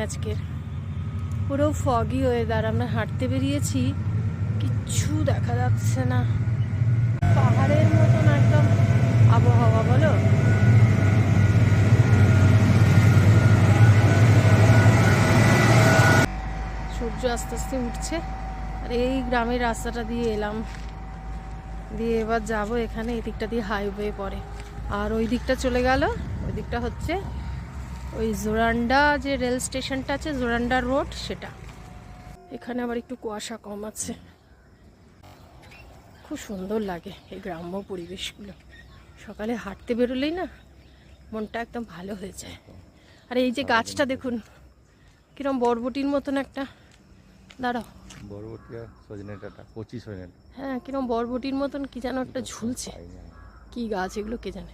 আজকের পুরো foggy weather, আমরা হাঁটতে বেরিয়েছি, কিচ্ছু দেখা যাচ্ছে না, পাহাড়ের মতন একদম আবহাওয়া। বলো, সূর্য আস্তে আস্তে উঠছে। আর এই গ্রামের রাস্তাটা দিয়ে এলাম, দিয়ে এবার যাব এখানে, এই দিকটা দিয়ে হাইওয়ে পড়ে, আর ওই দিকটা চলে গেল, ওই দিকটা হচ্ছে ওই জোরান্ডা যে রেল স্টেশনটা আছে, জোরান্ডা রোড, সেটা। এখানে আবার একটু কুয়াশা কম আছে। খুব সুন্দর লাগে এই গ্রাম্য পরিবেশগুলো, সকালে হাঁটতে বেরোলেই না মনটা একদম ভালো হয়ে যায়। আর এই যে গাছটা দেখুন কিরম বরবটির মতন একটা, দাঁড়াও, বরবটি আর সজনে ডাঁটা, কচি সজনে ডাঁটা। হ্যাঁ কিরম বরবটির মতন কি যেন একটা ঝুলছে, কি গাছ এগুলো কে জানে।